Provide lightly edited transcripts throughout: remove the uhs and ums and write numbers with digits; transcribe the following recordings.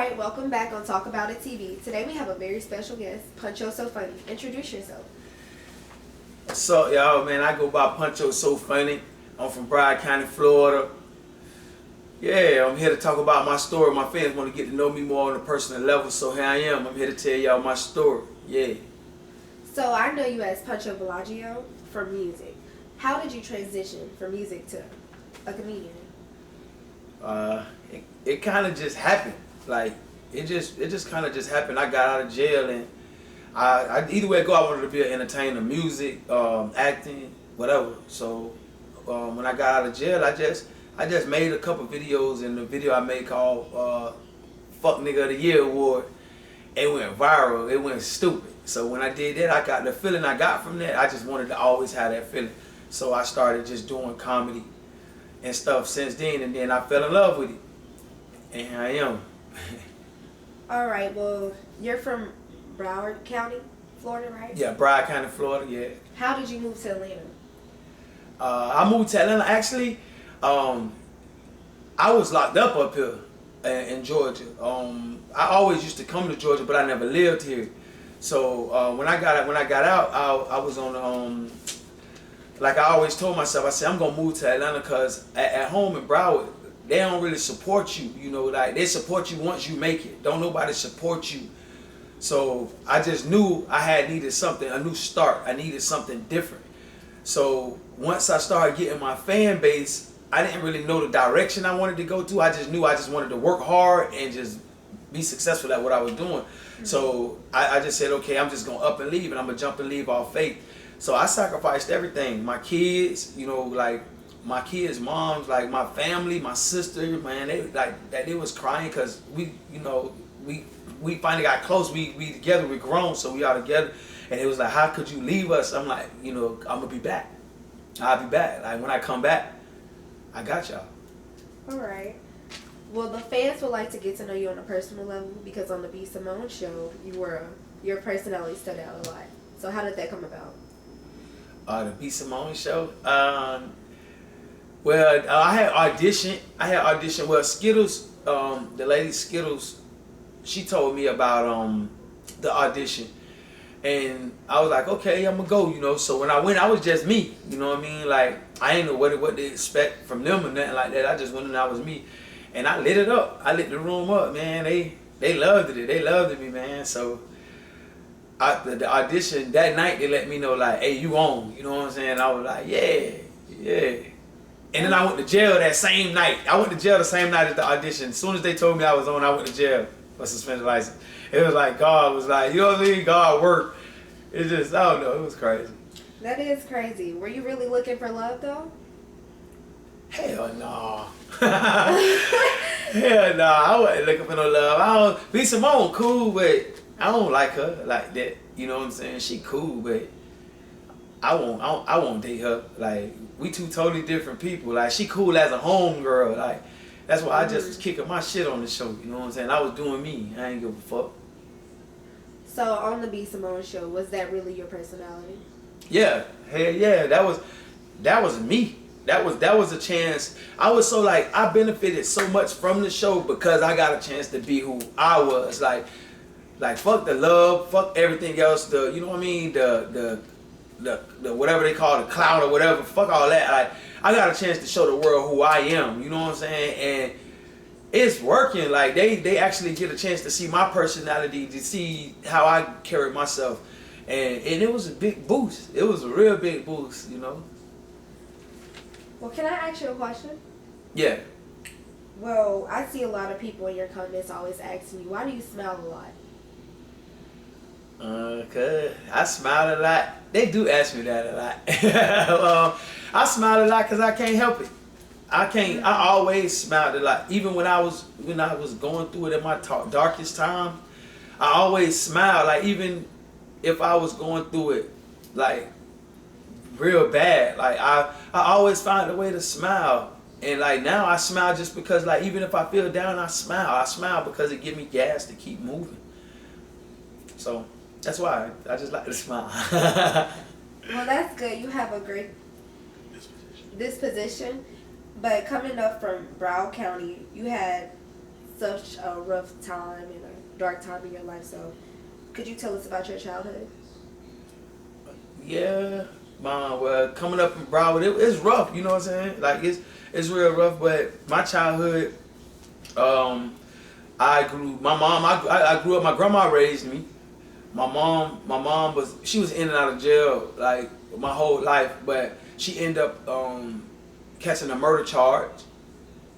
Alright, welcome back on Talk About It TV. Today we have a very special guest, Puncho So Funny. Introduce yourself. What's up, y'all, man? I go by Puncho So Funny. I'm from Broward County, Florida. Yeah, I'm here to talk about my story. My fans want to get to know me more on a personal level, so here I am. I'm here to tell y'all my story. Yeah. So I know you as Puncho Bellagio from music. How did you transition from music to a comedian? It kind of just happened. Like it just kind of just happened. I got out of jail, and I either way I go, I wanted to be an entertainer, music, acting, whatever. So when I got out of jail, I just made a couple videos, and the video I made called "Fuck Nigga of the Year" award. It went viral. It went stupid. So when I did that, I got the feeling I got from that. I just wanted to always have that feeling. So I started just doing comedy and stuff since then, and then I fell in love with it, and here I am. Alright, well, you're from Broward County, Florida, right? Yeah, Broward County, Florida. Yeah. How did you move to Atlanta? I moved to Atlanta. Actually, I was locked up here in Georgia. I always used to come to Georgia, but I never lived here. So when I got out, I was on like I always told myself, I said I'm gonna move to Atlanta because at home in Broward, they don't really support you. You know, like they support you once you make it. Don't nobody support you. So I just knew I needed something, a new start. I needed something different. So once I started getting my fan base, I didn't really know the direction I wanted to go to. I just knew I just wanted to work hard and just be successful at what I was doing. Mm-hmm. So I just said, okay, I'm just gonna up and leave, and I'm gonna jump and leave off faith. So I sacrificed everything. My kids, you know, like my kids' moms, like my family, my sister, man, they was crying because we finally got close. We together, we grown, so we all together. And it was like, how could you leave us? I'm like, I'm gonna be back. I'll be back. Like when I come back, I got y'all. All right. Well, the fans would like to get to know you on a personal level because on the Be Simone Show, your personality stood out a lot. So how did that come about? The Be Simone Show. Well, I had audition. Well, Skittles, the lady Skittles, she told me about the audition, and I was like, okay, I'm gonna go. So when I went, I was just me. You know what I mean? Like I ain't know what they expect from them or nothing like that. I just went and I was me, and I lit it up. I lit the room up, man. They loved it. They loved me, man. So the audition that night, they let me know like, hey, you on? You know what I'm saying? I was like, yeah. And then I went to jail that same night. I went to jail the same night as the audition. As soon as they told me I was on, I went to jail for suspended license. It was like God was like, you know what I mean? God worked. It's just, I don't know. It was crazy. That is crazy. Were you really looking for love though? Hell no. Hell no. I wasn't looking for no love. Be Simone cool, but I don't like her like that. You know what I'm saying? She cool, but I won't date her. Like we two totally different people. Like she cool as a homegirl. Like that's why I just was kicking my shit on the show. You know what I'm saying? I was doing me. I ain't give a fuck. So on the Be Simone Show, was that really your personality? Yeah, hell yeah. That was me. That was a chance. I was so like I benefited so much from the show because I got a chance to be who I was. Like fuck the love, fuck everything else. You know what I mean? The whatever they call the cloud or whatever. Fuck all that. Like I got a chance to show the world who I am. You know what I'm saying? And it's working. Like they actually get a chance to see my personality, to see how I carry myself, and it was a big boost. It was a real big boost. Well, can I ask you a question? Yeah. Well, I see a lot of people in your comments always asking you, why do you smile a lot? Cause I smile a lot. They do ask me that a lot. I smile a lot because I can't help it. I always smiled a lot. Even when I was going through it at my darkest time, I always smiled. Like even if I was going through it like real bad, like I always find a way to smile. And like now I smile just because like even if I feel down, I smile. I smile because it gives me gas to keep moving. So that's why I just like to smile. Well, that's good. You have a great disposition. But coming up from Broward County, you had such a rough time and a dark time in your life. So, could you tell us about your childhood? Yeah, well, coming up in Broward, it's rough. You know what I'm saying? Like it's real rough. But my childhood, I grew. My mom, I grew up. My grandma raised me. My mom she was in and out of jail like my whole life, but she ended up catching a murder charge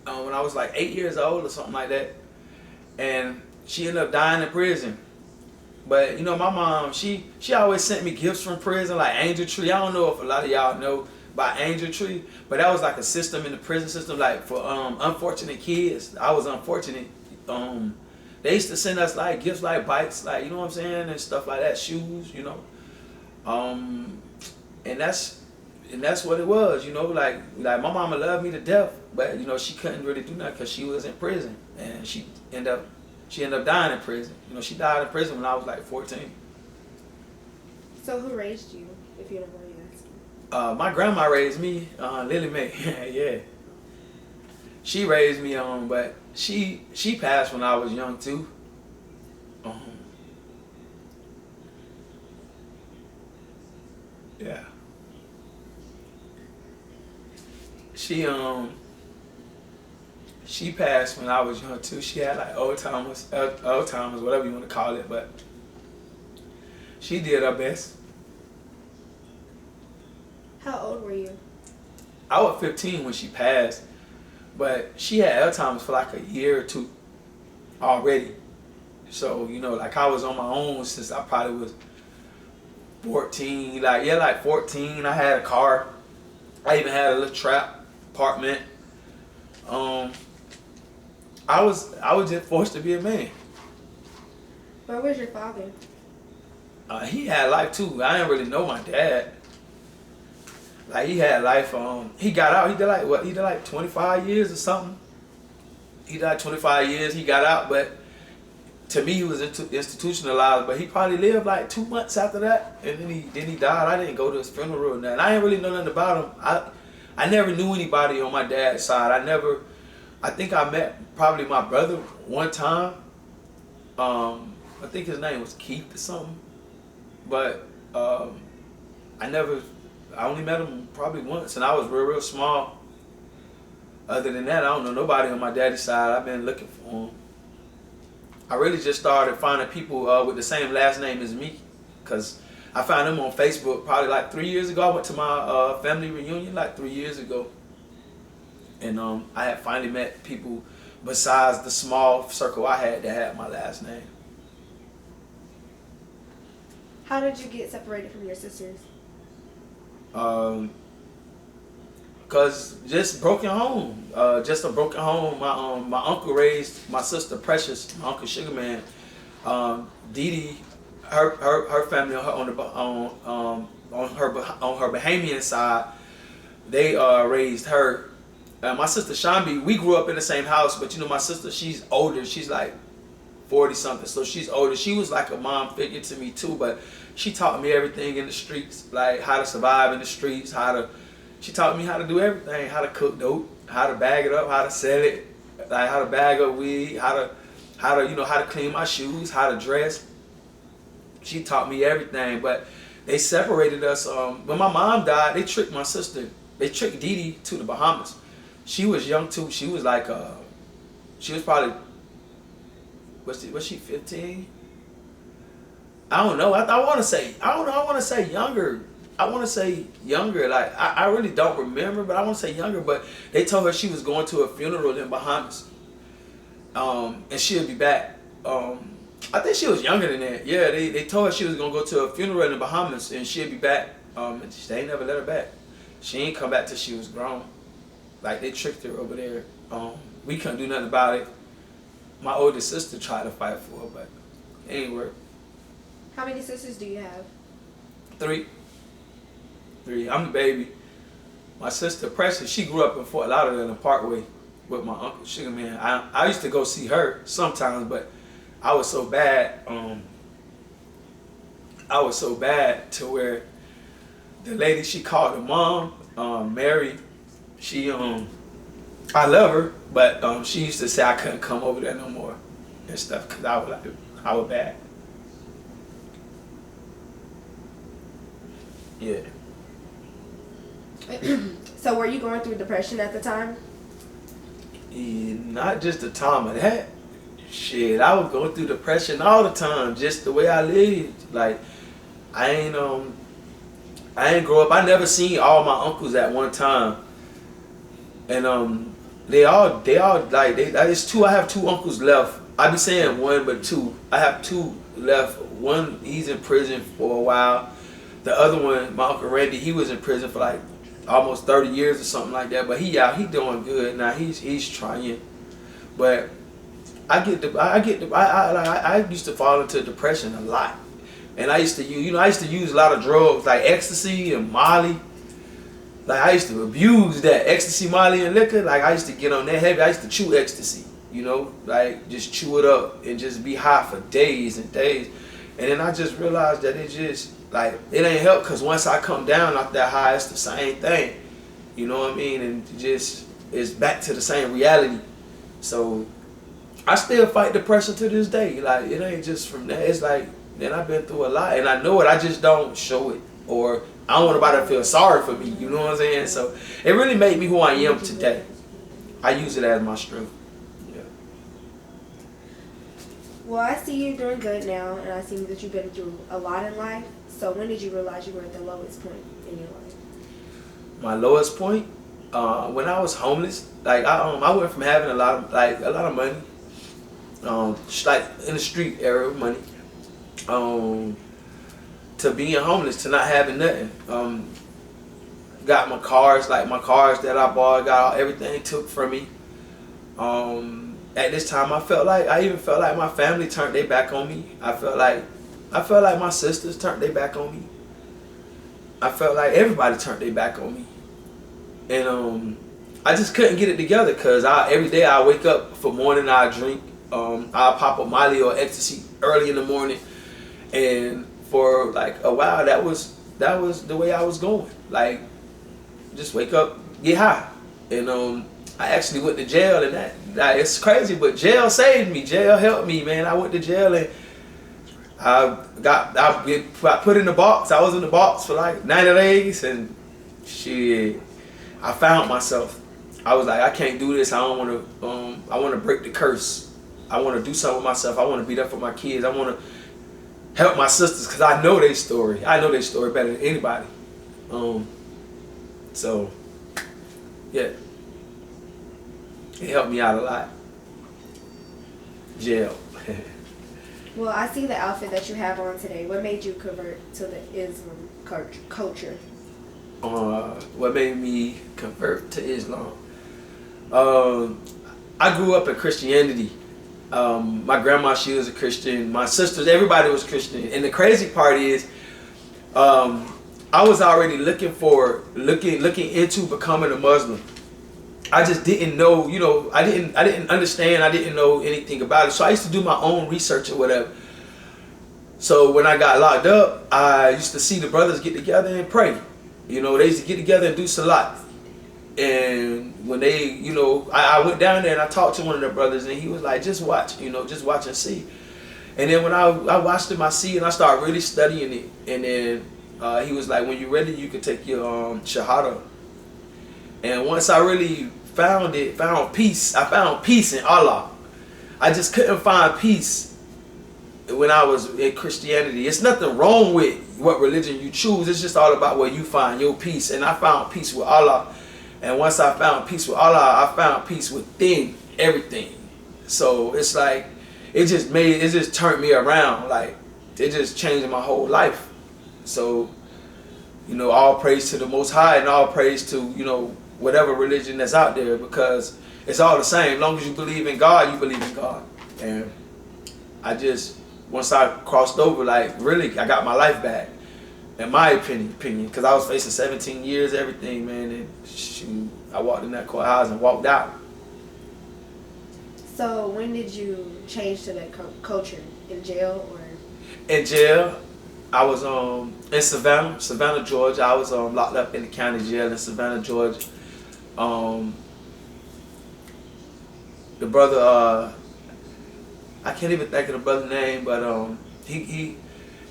when I was like 8 years old or something like that, and she ended up dying in prison. But you know, my mom, she always sent me gifts from prison, like Angel Tree. I don't know if a lot of y'all know about Angel Tree, but that was like a system in the prison system, like for unfortunate kids. I was unfortunate. They used to send us like gifts, like bikes, like you know what I'm saying, and stuff like that, shoes, you know. And that's what it was, you know. Like my mama loved me to death, but you know she couldn't really do nothing because she was in prison, and she ended up dying in prison. You know, she died in prison when I was like 14. So, who raised you, if you don't mind me asking? My grandma raised me, Lily Mae. Yeah, she raised me, but she passed when I was young too. Yeah. She passed when I was young too. She had like Alzheimer's, whatever you want to call it, but she did her best. How old were you? I was 15 when she passed, but she had Alzheimer's for like a year or two already. So, you know, like I was on my own since I probably was 14. Like 14. I had a car. I even had a little trap apartment. I was just forced to be a man. Where was your father? He had life too. I didn't really know my dad. Like he had life. He got out. He did like what? He did like 25 years or something. He died 25 years. He got out, but to me he was institutionalized. But he probably lived like 2 months after that, and then he died. I didn't go to his funeral, and I didn't really know nothing about him. I never knew anybody on my dad's side. I think I met probably my brother one time. I think his name was Keith or something. But I only met him probably once, and I was real small. Other than that, I don't know nobody on my daddy's side. I've been looking for him. I really just started finding people with the same last name as me, because I found them on Facebook probably like 3 years ago. I went to my family reunion like 3 years ago. And I had finally met people besides the small circle I had that had my last name. How did you get separated from your sisters? Cause just broken home, just a broken home. My uncle raised my sister Precious, my uncle Sugarman. Dee Dee, her family on her Bahamian side, they raised her. My sister Shambi, we grew up in the same house, but you know my sister, she's older. She's like 40 something, so she's older. She was like a mom figure to me too, but she taught me everything in the streets, like how to survive in the streets, she taught me how to do everything, how to cook dope, how to bag it up, how to sell it, like how to bag up weed, how to clean my shoes, how to dress. She taught me everything, but they separated us. When my mom died, they tricked my sister. They tricked Dee Dee to the Bahamas. She was young too. She was like, she was probably, was she 15? I don't know. I want to say younger. I want to say younger. Like, I really don't remember, but I want to say younger. But they told her she was going to a funeral in Bahamas. And she'll be back. I think she was younger than that. Yeah, they told her she was going to go to a funeral in the Bahamas and she'll be back. And they ain't never let her back. She ain't come back till she was grown. Like, they tricked her over there. We couldn't do nothing about it. My oldest sister tried to fight for her, but it ain't work. How many sisters do you have? Three. I'm the baby. My sister Precious, she grew up in Fort Lauderdale in Parkway with my uncle Sugarman. I used to go see her sometimes, but I was so bad. I was so bad to where the lady she called her mom, Mary, she I love her, but she used to say I couldn't come over there no more and stuff because I was bad. Yeah. So were you going through depression at the time? Not just the time of that. Shit, I was going through depression all the time, just the way I lived. Like, I ain't grow up. I never seen all my uncles at one time, and they all like it's two. I have two uncles left. I be saying one, but two. I have two left. One, he's in prison for a while. The other one, my uncle Randy, he was in prison for like almost 30 years or something like that. But he doing good now. He's trying, but I used to fall into depression a lot. And I used to use a lot of drugs like ecstasy and Molly. Like I used to abuse that ecstasy, Molly, and liquor. Like I used to get on that heavy. I used to chew ecstasy, like just chew it up and just be high for days and days. And then I just realized that it just like it ain't help because once I come down off that high, it's the same thing. You know what I mean? And it's back to the same reality. So I still fight depression to this day. Like it ain't just from that. It's like. Then I've been through a lot, and I know it. I just don't show it, or I don't want nobody to feel sorry for me. You know what I'm saying? So it really made me who I am today. I use it as my strength. Yeah. Well, I see you doing good now, and I see that you've been through a lot in life. So when did you realize you were at the lowest point in your life? My lowest point, when I was homeless. Like I went from having a lot of money, like in the street era of money. To being homeless, to not having nothing. Got my cars that I bought, got everything took from me. At this time, I even felt like my family turned their back on me. I felt like my sisters turned their back on me. I felt like everybody turned their back on me, and I just couldn't get it together because every day I wake up for morning, I drink. I pop a Molly or ecstasy early in the morning. And for like a while, that was the way I was going. Like, just wake up, get high, and I actually went to jail, and that it's crazy, but jail saved me. Jail helped me, man. I went to jail and I put in the box. I was in the box for like 90 days, and shit, I found myself. I was like, I can't do this. I don't want to. I want to break the curse. I want to do something with myself. I want to be there for my kids. I want to help my sisters because I know their story. I know their story better than anybody. So, yeah. It helped me out a lot. Jail. Well, I see the outfit that you have on today. What made you convert to the Islam culture? What made me convert to Islam? I grew up in Christianity. My grandma, she was a Christian. My sisters, everybody was Christian. And the crazy part is, I was already looking into becoming a Muslim. I just didn't know, I didn't understand. I didn't know anything about it. So I used to do my own research or whatever. So when I got locked up, I used to see the brothers get together and pray. They used to get together and do salat. And when they, I went down there and I talked to one of the brothers, and he was like, just watch and see. And then when I watched him, I see, and I started really studying it. And then he was like, when you're ready, you can take your shahada. And once I really found peace, I found peace in Allah. I just couldn't find peace when I was in Christianity. It's nothing wrong with what religion you choose. It's just all about where you find your peace. And I found peace with Allah. And once I found peace with Allah, I found peace within everything. So it's like, it just turned me around. Like, it just changed my whole life. So, all praise to the Most High, and all praise to, whatever religion that's out there, because it's all the same. As long as you believe in God, you believe in God. And once I crossed over, like, really, I got my life back. In my opinion, because I was facing 17 years, everything, man, and shoot, I walked in that courthouse and walked out. So when did you change to that culture? In jail or? In jail, I was in Savannah, Georgia. I was locked up in the county jail in Savannah, Georgia. the brother, I can't even think of the brother's name, but he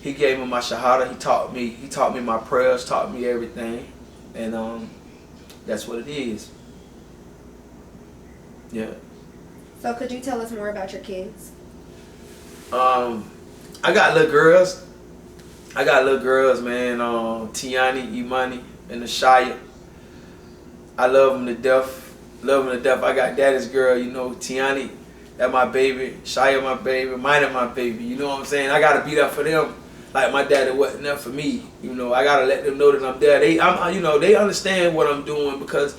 gave me my shahada. He taught me my prayers, taught me everything, and that's what it is. Yeah. So could you tell us more about your kids? I got little girls. Man. Tiani, Imani, and Ashaya. I love them to death. I got daddy's girl, Tiani, that's my baby. Shia, my baby. Mine, my baby. You know what I'm saying? I gotta be there for them, like my daddy wasn't there for me. I gotta let them know that I'm there. They understand what I'm doing because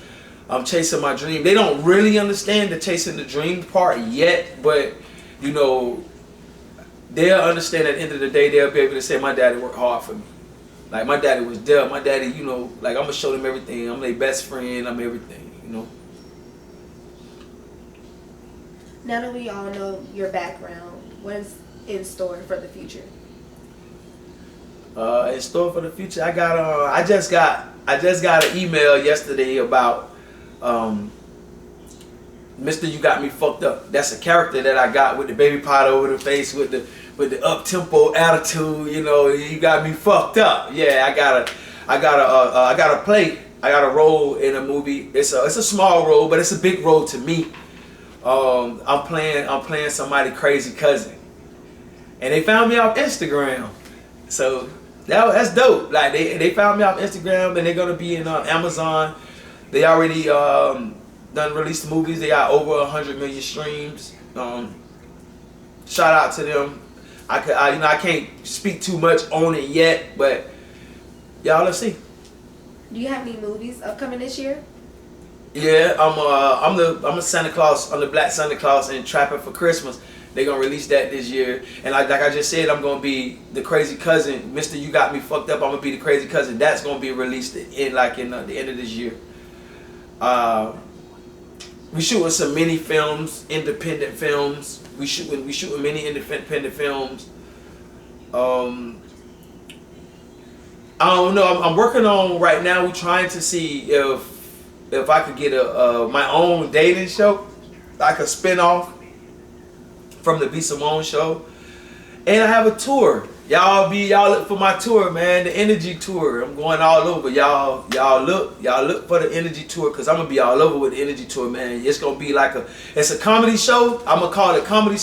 I'm chasing my dream. They don't really understand the chasing the dream part yet, but they'll understand at the end of the day. They'll be able to say my daddy worked hard for me. Like my daddy was there. My daddy, like I'm gonna show them everything. I'm their best friend. I'm everything. Now that we all know your background, what is in store for the future? In store for the future, I just got an email yesterday about Mr. You Got Me Fucked Up. That's a character that I got with the baby pot over the face with the up tempo attitude. You got me fucked up. Yeah, I got a role in a movie. It's a small role, but it's a big role to me. I'm playing somebody crazy cousin, and they found me off Instagram. So that's dope. Like they found me off Instagram, and they're gonna be in Amazon. They already done released movies. They got over 100 million streams. Shout out to them. I can't speak too much on it yet, but y'all, let's see. Do you have any movies upcoming this year? Yeah, I'm a Santa Claus. I'm the Black Santa Claus in Trapping for Christmas. They're gonna release that this year, and like I just said, I'm gonna be the crazy cousin. Mr. You Got Me Fucked Up. I'm gonna be the crazy cousin. That's gonna be released in the end of this year. We shooting some mini films, independent films. We shooting many independent films. I don't know. I'm working on right now. We're trying to see if I could get my own dating show, like a spinoff from the Be Simone Show, and I have a tour. Y'all look for my tour, man. The Energy Tour. I'm going all over. Y'all look for the Energy Tour, because I'm gonna be all over with the Energy Tour, man. It's gonna be it's a comedy show. I'm gonna call it comedy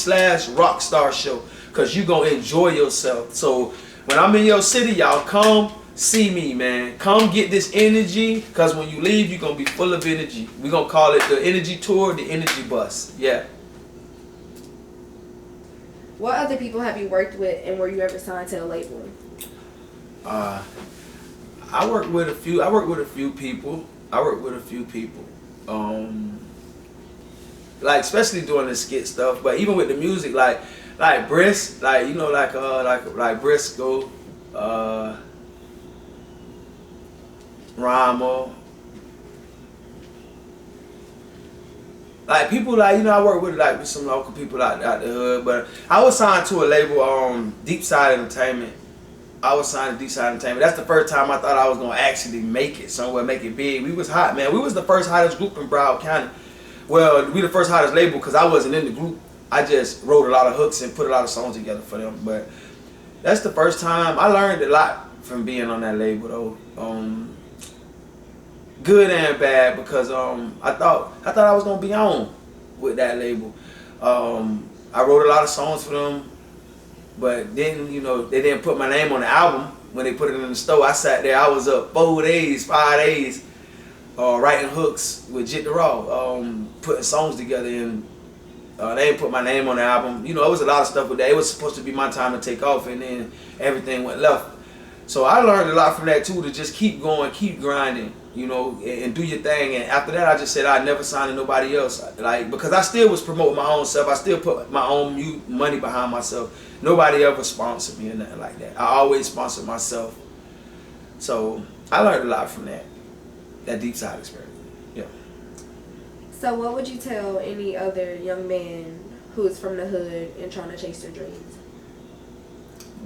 / rock star show, because you gonna enjoy yourself. So when I'm in your city, y'all come see me, man. Come get this energy, because when you leave, you're gonna be full of energy. We're gonna call it the Energy Tour, the Energy Bus. Yeah. What other people have you worked with, and were you ever signed to a label? I work with a few people. Like especially doing the skit stuff, but even with the music, like Brisk, like Briscoe, Ramo. Like people I work with some local people out the hood, but I was signed to a label, Deep Side Entertainment. I was signed to Deep Side Entertainment. That's the first time I thought I was gonna actually make it somewhere, make it big. We was hot, man. We was the first hottest group in Broward County. Well, we the first hottest label because I wasn't in the group. I just wrote a lot of hooks and put a lot of songs together for them. But that's the first time I learned a lot from being on that label, though. Good and bad, because I thought I was gonna be on with that label. I wrote a lot of songs for them, but then they didn't put my name on the album when they put it in the store. I sat there. I was up 5 days, writing hooks with Jit the Raw, putting songs together, and they didn't put my name on the album. It was a lot of stuff with that. It was supposed to be my time to take off, and then everything went left. So I learned a lot from that too, to just keep going, keep grinding, and do your thing. And after that, I just said I'd never sign to nobody else, because I still was promoting my own self. I still put my own money behind myself. Nobody ever sponsored me or nothing like that. I always sponsored myself. So I learned a lot from that Deep Side experience. Yeah. So what would you tell any other young man who is from the hood and trying to chase their dreams?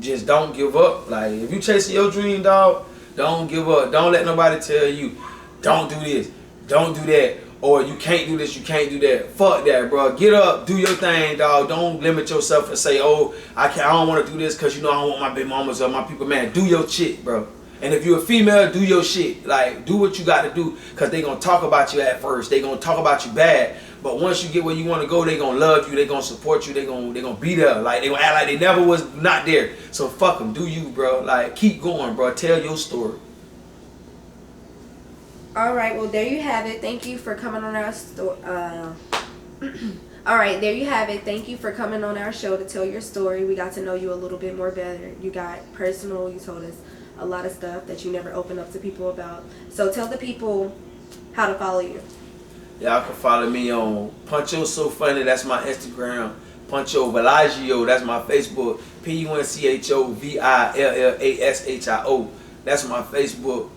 Just don't give up. Like, if you chasing your dream, dog, don't give up. Don't let nobody tell you, don't do this, don't do that, or you can't do this, you can't do that. Fuck that, bro. Get up, do your thing, dog. Don't limit yourself and say, oh, I don't want to do this because you know I don't want my baby mamas or my people. Man, do your shit, bro. And if you're a female, do your shit. Like, do what you got to do, because they going to talk about you at first. They going to talk about you bad. But once you get where you want to go, they going to love you. They going to support you. They going to be there. Like, they going to act like they never was not there. So fuck them. Do you, bro. Like, keep going, bro. Tell your story. All right, well, there you have it. Thank you for coming on our all right, there you have it. Thank you for coming on our show to tell your story. We got to know you a little bit more better. You got personal. You told us a lot of stuff that you never opened up to people about. So tell the people how to follow you. Y'all can follow me on Puncho So Funny. That's my Instagram. Puncho Villagio. That's my Facebook. PUNCHOVILLASHIO. That's my Facebook.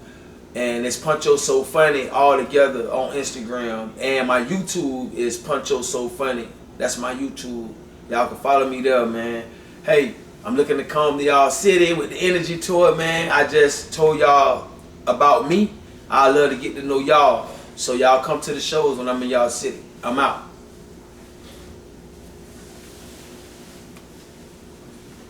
And it's Puncho So Funny all together on Instagram. And my YouTube is Puncho So Funny. That's my YouTube. Y'all can follow me there, man. Hey, I'm looking to come to y'all city with the energy tour, man. I just told y'all about me. I love to get to know y'all. So y'all come to the shows when I'm in y'all city. I'm out.